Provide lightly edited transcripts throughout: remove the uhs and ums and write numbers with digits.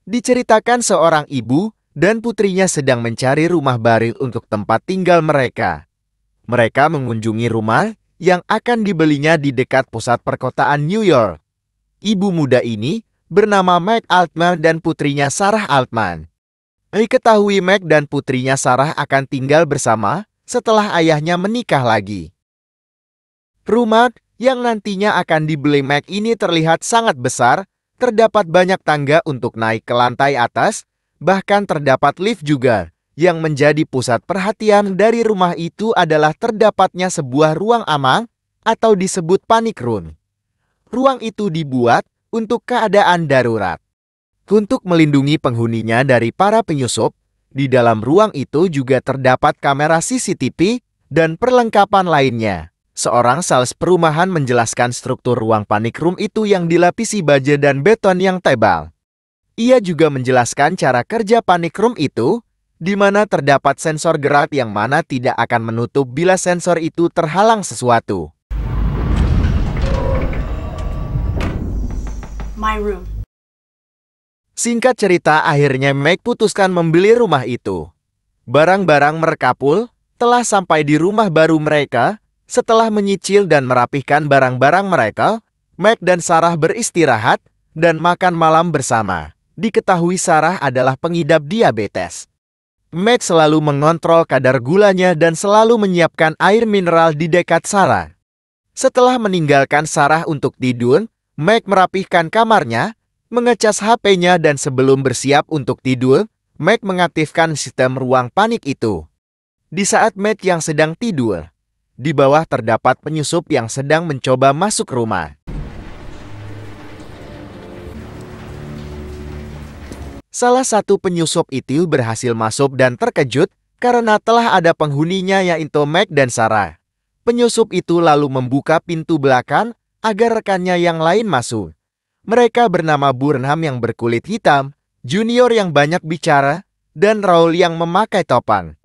Diceritakan seorang ibu dan putrinya sedang mencari rumah baru untuk tempat tinggal mereka. Mereka mengunjungi rumah yang akan dibelinya di dekat pusat perkotaan New York. Ibu muda ini bernama Meg Altman dan putrinya Sarah Altman. Diketahui Meg dan putrinya Sarah akan tinggal bersama setelah ayahnya menikah lagi. Rumah yang nantinya akan dibeli Meg ini terlihat sangat besar, terdapat banyak tangga untuk naik ke lantai atas, bahkan terdapat lift juga. Yang menjadi pusat perhatian dari rumah itu adalah terdapatnya sebuah ruang aman atau disebut panic room. Ruang itu dibuat untuk keadaan darurat. Untuk melindungi penghuninya dari para penyusup, di dalam ruang itu juga terdapat kamera CCTV dan perlengkapan lainnya. Seorang sales perumahan menjelaskan struktur ruang panic room itu yang dilapisi baja dan beton yang tebal. Ia juga menjelaskan cara kerja panic room itu, di mana terdapat sensor gerak yang mana tidak akan menutup bila sensor itu terhalang sesuatu. My room. Singkat cerita, akhirnya Meg putuskan membeli rumah itu. Barang-barang mereka telah sampai di rumah baru mereka. Setelah menyicil dan merapihkan barang-barang mereka, Meg dan Sarah beristirahat dan makan malam bersama. Diketahui Sarah adalah pengidap diabetes. Meg selalu mengontrol kadar gulanya dan selalu menyiapkan air mineral di dekat Sarah. Setelah meninggalkan Sarah untuk tidur, Meg merapihkan kamarnya, mengecas HP-nya dan sebelum bersiap untuk tidur, Meg mengaktifkan sistem ruang panik itu. Di saat Meg yang sedang tidur, di bawah terdapat penyusup yang sedang mencoba masuk rumah. Salah satu penyusup itu berhasil masuk dan terkejut karena telah ada penghuninya yaitu Meg dan Sarah. Penyusup itu lalu membuka pintu belakang agar rekannya yang lain masuk. Mereka bernama Burnham yang berkulit hitam, Junior yang banyak bicara, dan Raul yang memakai topeng.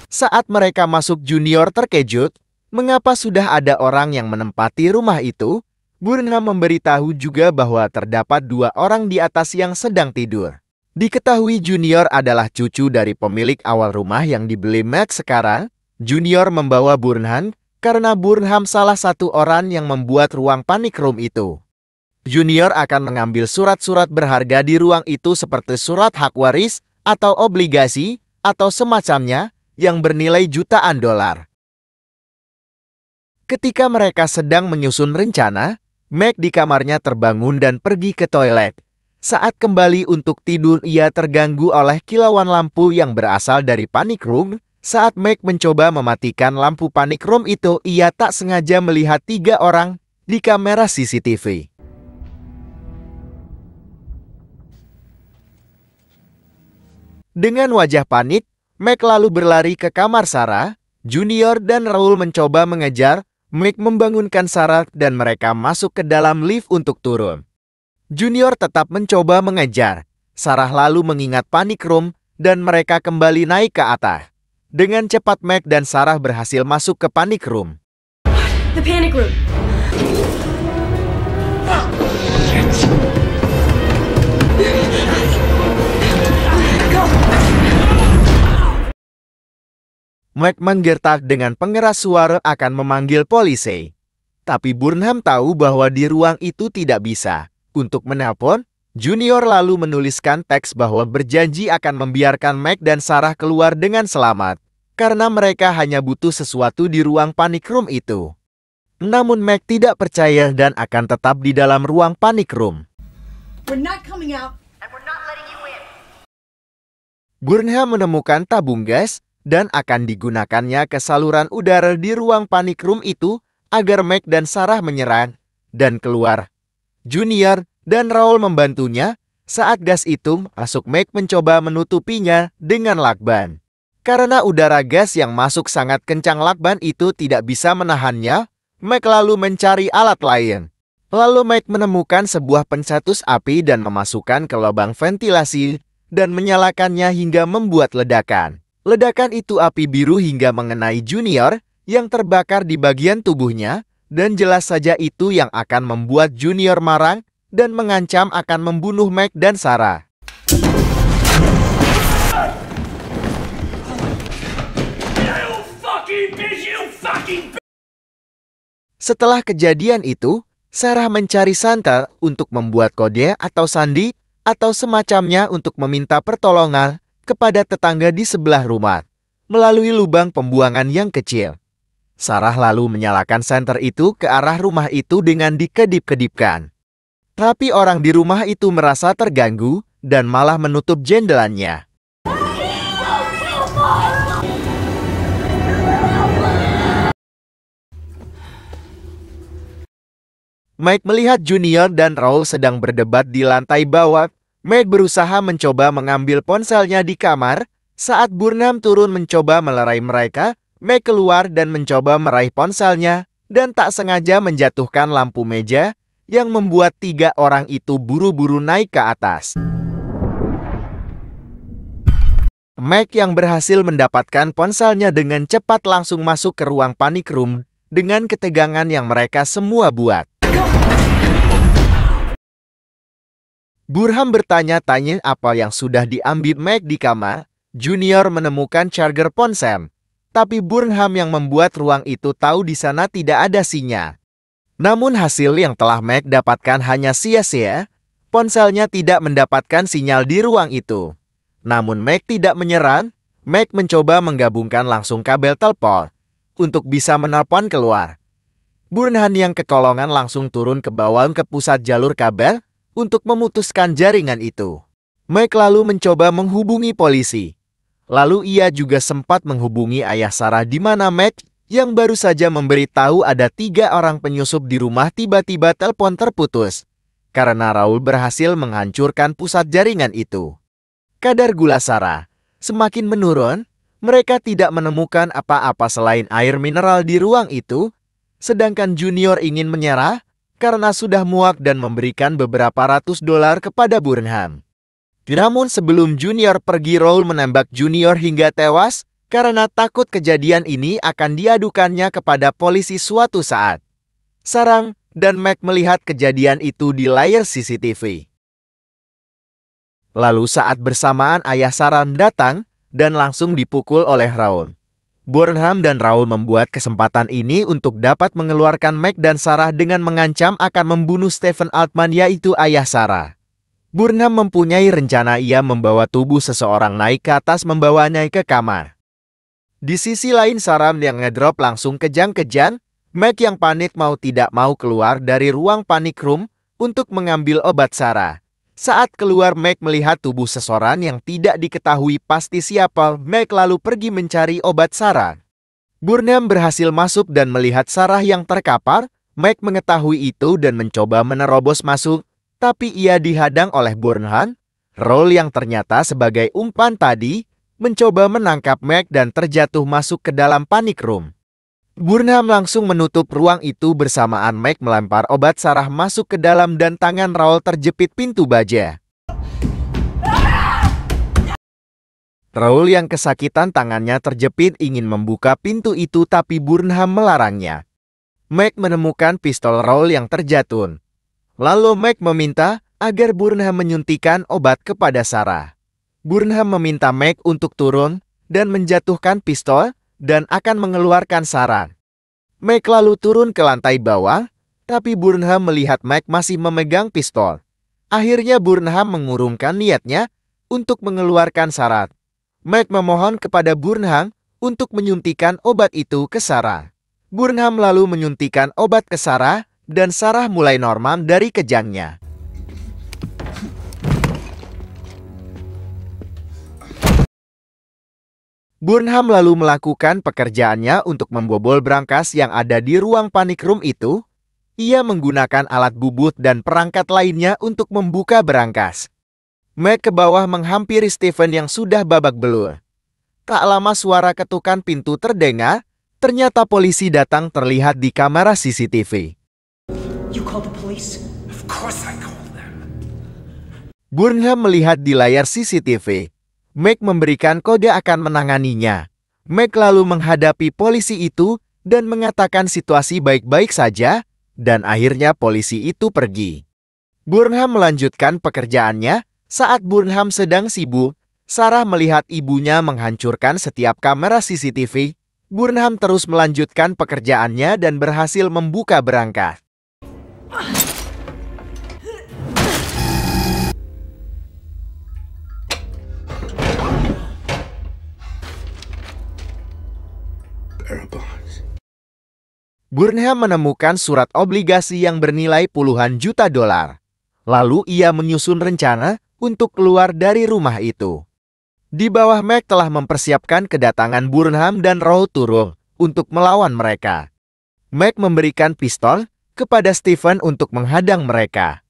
Saat mereka masuk, Junior terkejut. Mengapa sudah ada orang yang menempati rumah itu? Burnham memberitahu juga bahwa terdapat 2 orang di atas yang sedang tidur. Diketahui Junior adalah cucu dari pemilik awal rumah yang dibeli Meg sekarang. Junior membawa Burnham karena Burnham salah satu orang yang membuat ruang panic room itu. Junior akan mengambil surat-surat berharga di ruang itu seperti surat hak waris atau obligasi atau semacamnya yang bernilai jutaan dolar. Ketika mereka sedang menyusun rencana, Meg di kamarnya terbangun dan pergi ke toilet. Saat kembali untuk tidur, ia terganggu oleh kilauan lampu yang berasal dari panic room. Saat Meg mencoba mematikan lampu panic room itu, ia tak sengaja melihat 3 orang di kamera CCTV. Dengan wajah panik, Meg lalu berlari ke kamar Sarah. Junior dan Raul mencoba mengejar. Meg membangunkan Sarah dan mereka masuk ke dalam lift untuk turun. Junior tetap mencoba mengejar. Sarah lalu mengingat panic room dan mereka kembali naik ke atas. Dengan cepat Meg dan Sarah berhasil masuk ke panic room. The panic room. Meg menggertak dengan pengeras suara akan memanggil polisi. Tapi Burnham tahu bahwa di ruang itu tidak bisa. Untuk menelpon, Junior lalu menuliskan teks bahwa berjanji akan membiarkan Meg dan Sarah keluar dengan selamat. Karena mereka hanya butuh sesuatu di ruang panic room itu. Namun Meg tidak percaya dan akan tetap di dalam ruang panic room. We're not coming out and we're not letting you in. Burnham menemukan tabung gas dan akan digunakannya ke saluran udara di ruang panic room itu agar Meg dan Sarah menyerang dan keluar. Junior dan Raul membantunya. Saat gas itu masuk, Meg mencoba menutupinya dengan lakban. Karena udara gas yang masuk sangat kencang, lakban itu tidak bisa menahannya. Meg lalu mencari alat lain. Lalu Meg menemukan sebuah pencetus api dan memasukkan ke lubang ventilasi dan menyalakannya hingga membuat ledakan. Ledakan itu api biru hingga mengenai Junior yang terbakar di bagian tubuhnya. Dan jelas saja itu yang akan membuat Junior marah dan mengancam akan membunuh Meg dan Sarah. Setelah kejadian itu, Sarah mencari Santa untuk membuat kode atau sandi atau semacamnya untuk meminta pertolongan kepada tetangga di sebelah rumah melalui lubang pembuangan yang kecil. Sarah lalu menyalakan senter itu ke arah rumah itu dengan dikedip-kedipkan. Tapi orang di rumah itu merasa terganggu dan malah menutup jendelanya. Mike melihat Junior dan Raul sedang berdebat di lantai bawah. Mike berusaha mencoba mengambil ponselnya di kamar. Saat Burnham turun mencoba melerai mereka, Mike keluar dan mencoba meraih ponselnya dan tak sengaja menjatuhkan lampu meja yang membuat 3 orang itu buru-buru naik ke atas. Mike yang berhasil mendapatkan ponselnya dengan cepat langsung masuk ke ruang panic room dengan ketegangan yang mereka semua buat. Burnham bertanya-tanya apa yang sudah diambil Mike di kamar. Junior menemukan charger ponsel. Tapi Burnham yang membuat ruang itu tahu di sana tidak ada sinyal. Namun hasil yang telah Mike dapatkan hanya sia-sia. Ponselnya tidak mendapatkan sinyal di ruang itu. Namun Mike tidak menyerah. Mike mencoba menggabungkan langsung kabel telepon untuk bisa menelpon keluar. Burnham yang kekolongan langsung turun ke bawah ke pusat jalur kabel untuk memutuskan jaringan itu. Mike lalu mencoba menghubungi polisi. Lalu ia juga sempat menghubungi ayah Sarah di mana Mike yang baru saja memberitahu ada 3 orang penyusup di rumah tiba-tiba telepon terputus karena Raul berhasil menghancurkan pusat jaringan itu. Kadar gula Sarah semakin menurun, mereka tidak menemukan apa-apa selain air mineral di ruang itu, sedangkan Junior ingin menyerah karena sudah muak dan memberikan beberapa ratus dolar kepada Burnham. Namun sebelum Junior pergi, Raul menembak Junior hingga tewas karena takut kejadian ini akan diadukannya kepada polisi suatu saat. Sarah dan Mike melihat kejadian itu di layar CCTV. Lalu saat bersamaan ayah Sarah datang dan langsung dipukul oleh Raul. Burnham dan Raul membuat kesempatan ini untuk dapat mengeluarkan Mike dan Sarah dengan mengancam akan membunuh Stephen Altman, yaitu ayah Sarah. Burnham mempunyai rencana ia membawa tubuh seseorang naik ke atas membawanya ke kamar. Di sisi lain Sarah yang ngedrop langsung kejang-kejang. Mike yang panik mau tidak mau keluar dari ruang panic room untuk mengambil obat Sarah. Saat keluar Mike melihat tubuh seseorang yang tidak diketahui pasti siapa. Mike lalu pergi mencari obat Sarah. Burnham berhasil masuk dan melihat Sarah yang terkapar. Mike mengetahui itu dan mencoba menerobos masuk. Tapi ia dihadang oleh Burnham. Raul yang ternyata sebagai umpan tadi mencoba menangkap Mike dan terjatuh masuk ke dalam panic room. Burnham langsung menutup ruang itu bersamaan Mike melempar obat Sarah masuk ke dalam dan tangan Raul terjepit pintu baja. Raul yang kesakitan tangannya terjepit ingin membuka pintu itu tapi Burnham melarangnya. Mike menemukan pistol Raul yang terjatuh. Lalu Mike meminta agar Burnham menyuntikkan obat kepada Sarah. Burnham meminta Mike untuk turun dan menjatuhkan pistol dan akan mengeluarkan Sarah. Mike lalu turun ke lantai bawah, tapi Burnham melihat Mike masih memegang pistol. Akhirnya Burnham mengurungkan niatnya untuk mengeluarkan Sarah. Mike memohon kepada Burnham untuk menyuntikkan obat itu ke Sarah. Burnham lalu menyuntikkan obat ke Sarah dan Sarah mulai normal dari kejangnya. Burnham lalu melakukan pekerjaannya untuk membobol brankas yang ada di ruang panic room itu. Ia menggunakan alat bubut dan perangkat lainnya untuk membuka brankas. Mike ke bawah menghampiri Stephen yang sudah babak belur. Tak lama suara ketukan pintu terdengar. Ternyata polisi datang terlihat di kamera CCTV. You called the police? Of course I called them. Burnham melihat di layar CCTV. Mike memberikan kode akan menanganinya. Mike lalu menghadapi polisi itu dan mengatakan situasi baik-baik saja, dan akhirnya polisi itu pergi. Burnham melanjutkan pekerjaannya. Saat Burnham sedang sibuk, Sarah melihat ibunya menghancurkan setiap kamera CCTV. Burnham terus melanjutkan pekerjaannya dan berhasil membuka berangkas. Burnham menemukan surat obligasi yang bernilai puluhan juta dolar. Lalu ia menyusun rencana untuk keluar dari rumah itu. Di bawah, Meg telah mempersiapkan kedatangan Burnham dan Raoul turun untuk melawan mereka. Meg memberikan pistol kepada Stephen untuk menghadang mereka.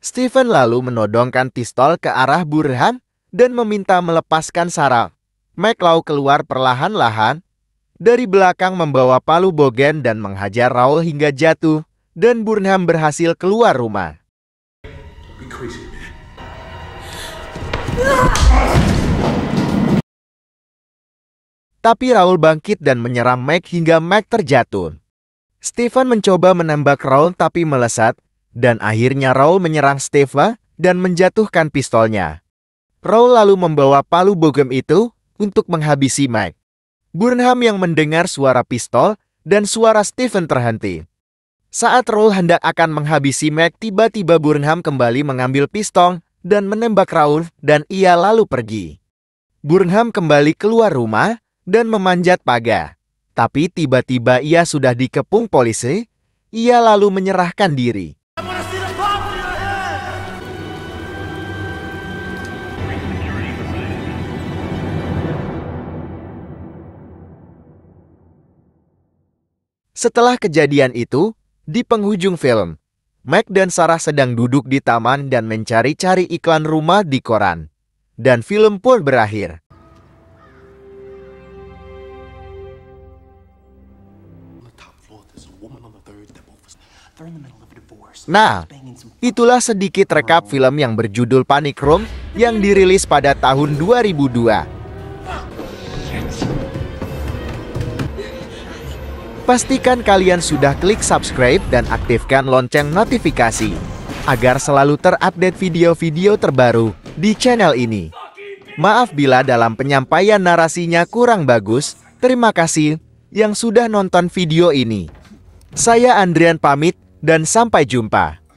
Stephen lalu menodongkan pistol ke arah Burnham dan meminta melepaskan Sarah. Meg lalu keluar perlahan-lahan dari belakang membawa palu bogen dan menghajar Raoul hingga jatuh, dan Burnham berhasil keluar rumah. Tapi Raoul bangkit dan menyerang Meg hingga Meg terjatuh. Stephen mencoba menembak Raoul tapi melesat, dan akhirnya Raoul menyerang Stephen dan menjatuhkan pistolnya. Raoul lalu membawa palu bogem itu untuk menghabisi Meg. Burnham yang mendengar suara pistol dan suara Stephen terhenti. Saat Raoul hendak akan menghabisi Meg, tiba-tiba Burnham kembali mengambil pistol dan menembak Raoul dan ia lalu pergi. Burnham kembali keluar rumah dan memanjat pagar. Tapi tiba-tiba ia sudah dikepung polisi. Ia lalu menyerahkan diri. Setelah kejadian itu, di penghujung film, Meg dan Sarah sedang duduk di taman dan mencari-cari iklan rumah di koran. Dan film pun berakhir. Nah, itulah sedikit rekap film yang berjudul Panic Room yang dirilis pada tahun 2002. Pastikan kalian sudah klik subscribe dan aktifkan lonceng notifikasi agar selalu terupdate video-video terbaru di channel ini. Maaf bila dalam penyampaian narasinya kurang bagus. Terima kasih yang sudah nonton video ini. Saya Andrian pamit dan sampai jumpa.